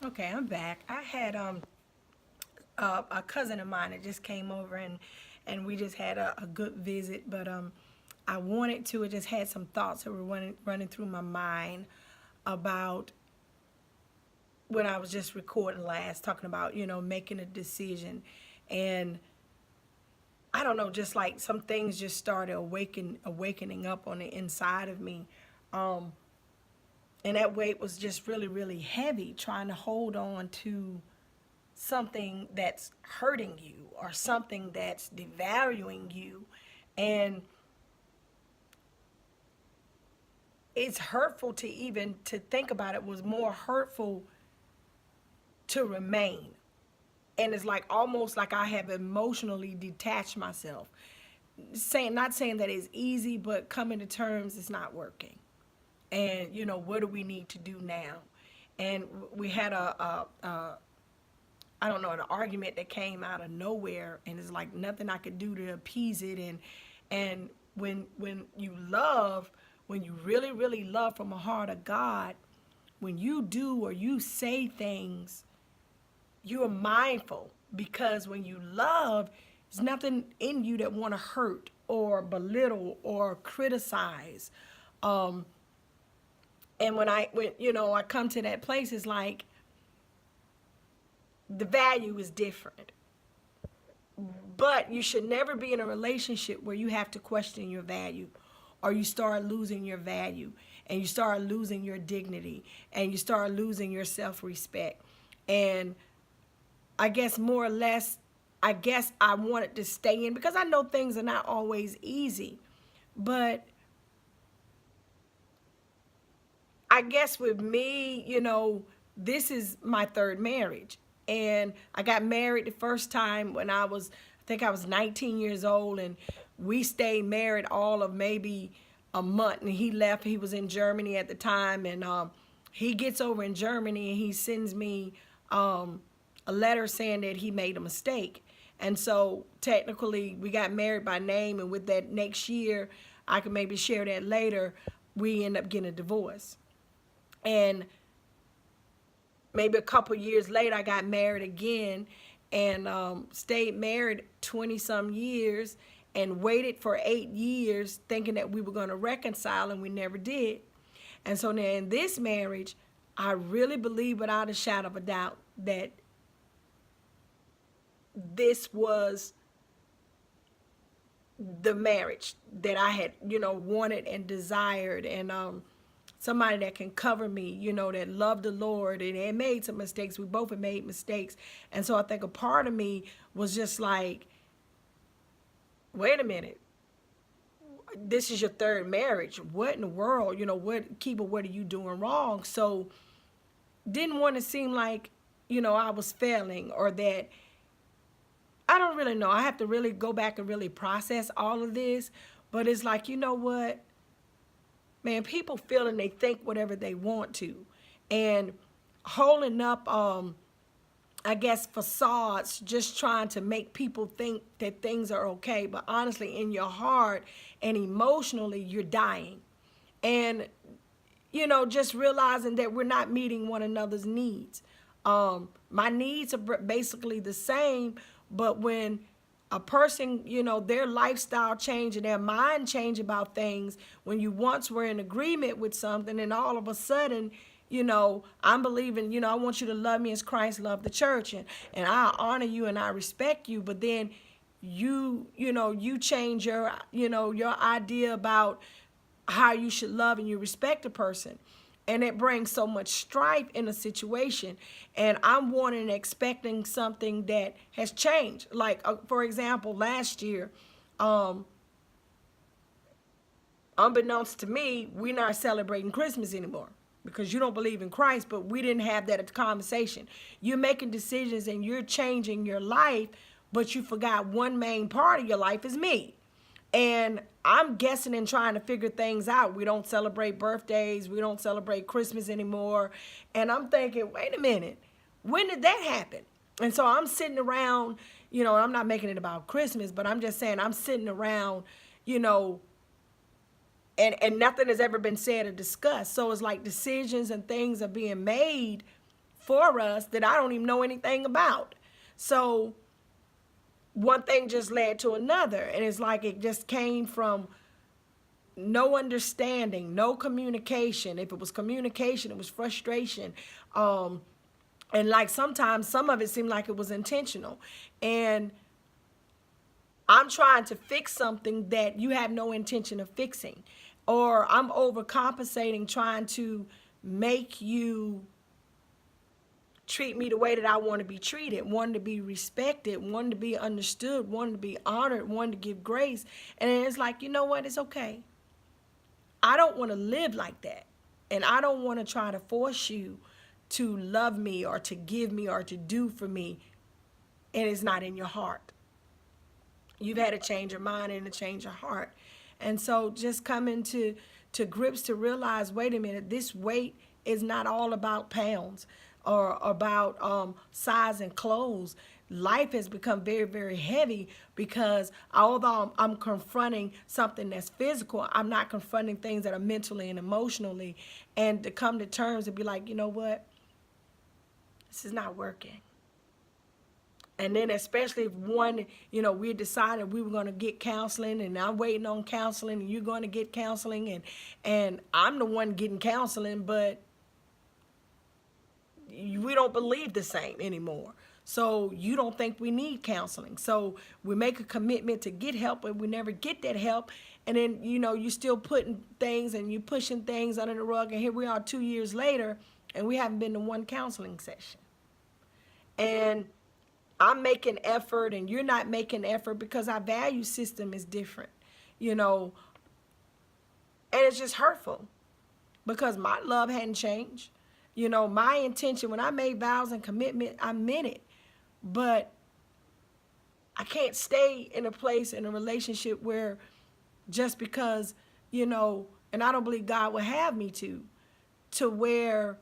Okay, I'm back. I had a cousin of mine that just came over, and we just had a good visit. But I wanted to. It just had some thoughts that were running through my mind about when I was just recording last, talking about making a decision, and I don't know, just like some things just started awakening up on the inside of me. Um, and that weight was just really, really heavy, trying to hold on to something that's hurting you or something that's devaluing you. And it's hurtful to even to think about. It was more hurtful to remain. And it's like almost like I have emotionally detached myself. Not saying that it's easy, but coming to terms it's not working. And what do we need to do now? And we had a I don't know, an argument that came out of nowhere, and it's like nothing I could do to appease it. And when you love, when you really, really love from a heart of God, when you do or you say things, you are mindful, because when you love, there's nothing in you that want to hurt or belittle or criticize. Um, and when I come to that place, it's like the value is different. But you should never be in a relationship where you have to question your value, or you start losing your value, and you start losing your dignity, and you start losing your self-respect. And I guess more or less, I guess I wanted to stay in because I know things are not always easy. But I guess with me, this is my third marriage. And I got married the first time when I think I was 19 years old, and we stayed married all of maybe a month. And he left. He was in Germany at the time. And he gets over in Germany, and he sends me a letter saying that he made a mistake. And so technically, we got married by name. And with that next year, I can maybe share that later, we end up getting a divorce. And maybe a couple years later, I got married again, and stayed married 20 some years, and waited for 8 years thinking that we were going to reconcile, and we never did. And so now in this marriage, I really believe without a shadow of a doubt that this was the marriage that I had, wanted and desired. And somebody that can cover me, that loved the Lord, and had made some mistakes. We both have made mistakes. And so I think a part of me was just like, wait a minute, this is your third marriage. What in the world? What are you doing wrong? So didn't want to seem like, I was failing, or that, I don't really know. I have to really go back and really process all of this. But it's like, you know what? Man, people feel and they think whatever they want to. And holding up, I guess, facades, just trying to make people think that things are okay. But honestly, in your heart and emotionally, you're dying. And, just realizing that we're not meeting one another's needs. My needs are basically the same, but when a person, their lifestyle change and their mind change about things, when you once were in agreement with something, and all of a sudden, I'm believing, I want you to love me as Christ loved the church, and I honor you and I respect you, but then you change your idea about how you should love and you respect a person. And it brings so much strife in a situation. And I'm wanting and expecting something that has changed. Like, for example, last year, unbeknownst to me, we're not celebrating Christmas anymore because you don't believe in Christ, but we didn't have that conversation. You're making decisions and you're changing your life, but you forgot one main part of your life is me. And I'm guessing and trying to figure things out. We don't celebrate birthdays. We don't celebrate Christmas anymore. And I'm thinking, wait a minute, when did that happen? And so I'm sitting around, I'm not making it about Christmas, but I'm just saying I'm sitting around, you know, and nothing has ever been said or discussed. So it's like decisions and things are being made for us that I don't even know anything about. So one thing just led to another, and it's like it just came from no understanding, no communication. If it was communication, it was frustration. um and like sometimes some of it seemed like it was intentional, and I'm trying to fix something that you have no intention of fixing, or I'm overcompensating, trying to make you treat me the way that I want to be treated, wanting to be respected, wanting to be understood, wanting to be honored, wanting to give grace. And it's like, you know what? It's okay. I don't want to live like that. And I don't want to try to force you to love me or to give me or to do for me. And it's not in your heart. You've had to change your mind and to change your heart. And so just coming to grips to realize, wait a minute, this weight is not all about pounds or about size and clothes. Life has become very, very heavy because although I'm confronting something that's physical, I'm not confronting things that are mentally and emotionally. And to come to terms and be like, you know what? This is not working. And then especially if one, we decided we were going to get counseling, and I'm waiting on counseling, and you're going to get counseling, and I'm the one getting counseling, but we don't believe the same anymore. So you don't think we need counseling. So we make a commitment to get help, but we never get that help. And then, you still putting things and you pushing things under the rug. And here we are 2 years later, and we haven't been to one counseling session. And I'm making effort and you're not making effort because our value system is different, and it's just hurtful because my love hadn't changed. My intention when I made vows and commitment, I meant it. But I can't stay in a place, in a relationship where just because, and I don't believe God will have me to where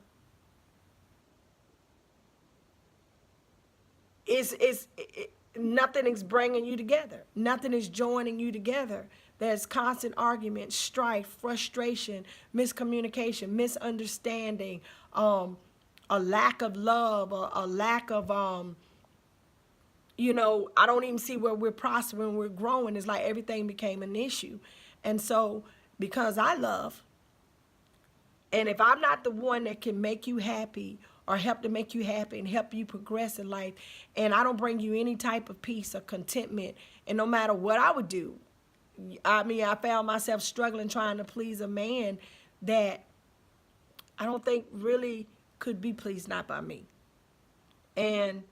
nothing is bringing you together. Nothing is joining you together. There's constant argument, strife, frustration, miscommunication, misunderstanding, a lack of love, a lack of, I don't even see where we're prospering, we're growing. It's like everything became an issue. And so because I love, and if I'm not the one that can make you happy or help to make you happy and help you progress in life, and I don't bring you any type of peace or contentment, and no matter what I would do, I found myself struggling trying to please a man that I don't think really could be pleased not by me. And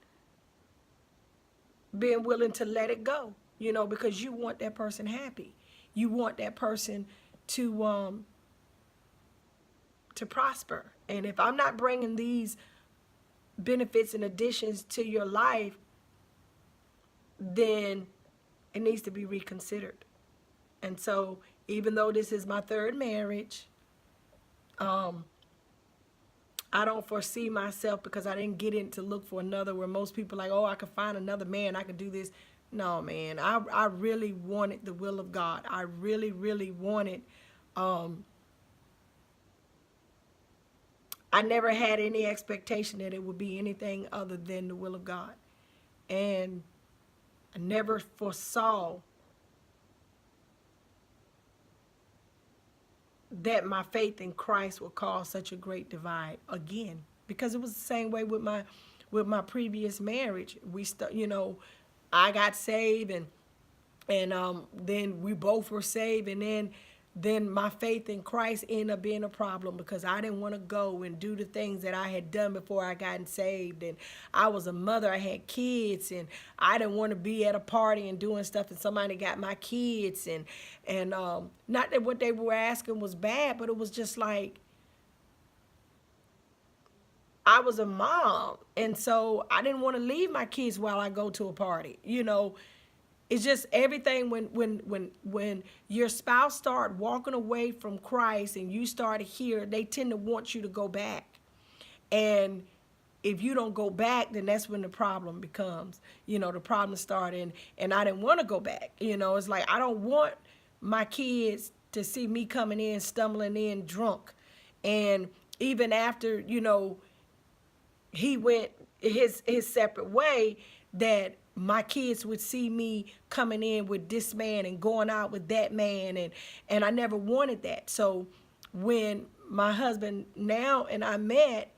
being willing to let it go, because you want that person happy. You want that person to prosper. And if I'm not bringing these benefits and additions to your life, then it needs to be reconsidered. And so even though this is my third marriage, I don't foresee myself, because I didn't get in to look for another, where most people are like, oh, I could find another man, I could do this. No, man, I really wanted the will of God. I really, really wanted, I never had any expectation that it would be anything other than the will of God. And I never foresaw that my faith in Christ would cause such a great divide again, because it was the same way with my previous marriage. I got saved, and then we both were saved, and then my faith in Christ ended up being a problem because I didn't want to go and do the things that I had done before I got saved. And I was a mother, I had kids, and I didn't want to be at a party and doing stuff and somebody got my kids. And not that what they were asking was bad, but it was just like, I was a mom, and so I didn't want to leave my kids while I go to a party. It's just everything. When your spouse start walking away from Christ and you start to hear, they tend to want you to go back. And if you don't go back, then that's when the problem becomes, the problem started. And I didn't want to go back. It's like, I don't want my kids to see me coming in, stumbling in drunk. And even after, he went his separate way, that my kids would see me coming in with this man and going out with that man, and I never wanted that. So when my husband now and I met,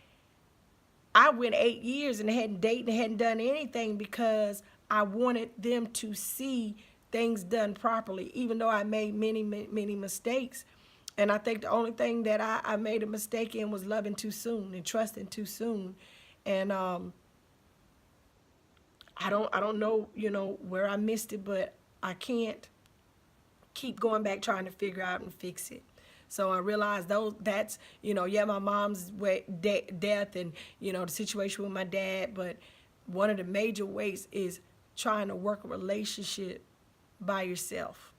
I went 8 years and hadn't dated and hadn't done anything because I wanted them to see things done properly, even though I made many mistakes. And I think the only thing that I made a mistake in was loving too soon and trusting too soon. And I don't know, where I missed it, but I can't keep going back trying to figure out and fix it. So I realized that's, yeah, my mom's death and, the situation with my dad, but one of the major ways is trying to work a relationship by yourself,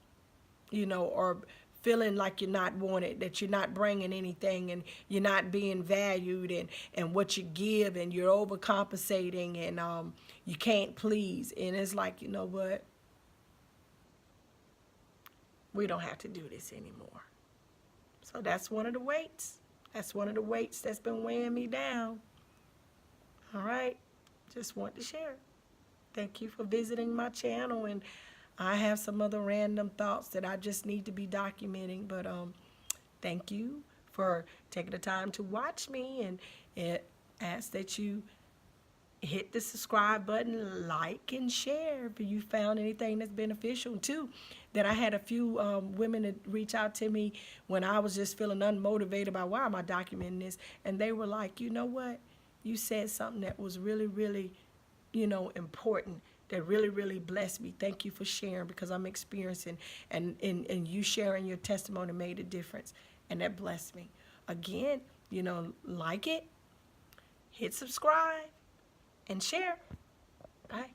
or feeling like you're not wanted, that you're not bringing anything, and you're not being valued, and what you give, and you're overcompensating, and you can't please. And it's like, you know what? We don't have to do this anymore. So that's one of the weights. That's one of the weights that's been weighing me down. All right. Just want to share. Thank you for visiting my channel. And I have some other random thoughts that I just need to be documenting. But thank you for taking the time to watch me. And it asks that you hit the subscribe button, like, and share if you found anything that's beneficial. Too, that I had a few women that reach out to me when I was just feeling unmotivated about why am I documenting this, and they were like, you know what, you said something that was really, really, important, that really blessed me. Thank you for sharing, because I'm experiencing, and you sharing your testimony made a difference, and that blessed me. Again, like it, hit subscribe, and share. Bye.